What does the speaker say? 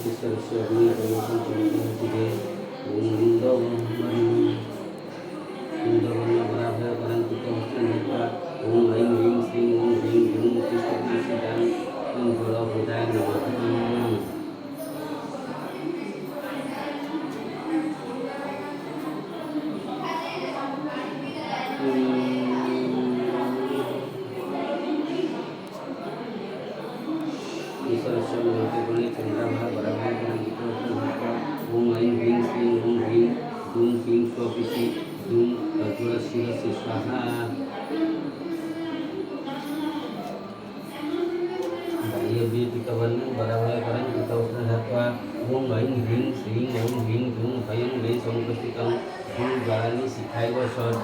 ईश्वरस्य अग्निकर्मकं चमकमतिगे ॐ लिङ्गवर्णवराभयपरन्तिकवस्त्रधृत्वा ॐ ऐं ह्रीं श्रीं ॐ ह्रीं ह्रूं कृष्णकृष्णदां ॐ जलभूताय नमः। ईश्वरस्य मूर्तिगुणे चन्द्रमः वरभयपरन्तिकवस्त्रधृत्वा ॐ ऐं ह्रीं श्रीं ॐ ह्रीं ह्रूं क्लीं स्वपिषि ह्रूं प्रज्वलशिरसि स्वाहा। बाह्यव्यतिकवर्णं वरभयपरन्तिकवस्त्रधृत्वा ॐ ऐं ह्रीं श्रीं ॐ ह्रीं ह्रूं भयं मे समुपस्थितं ॐ ज्वालानि शिखाय षट्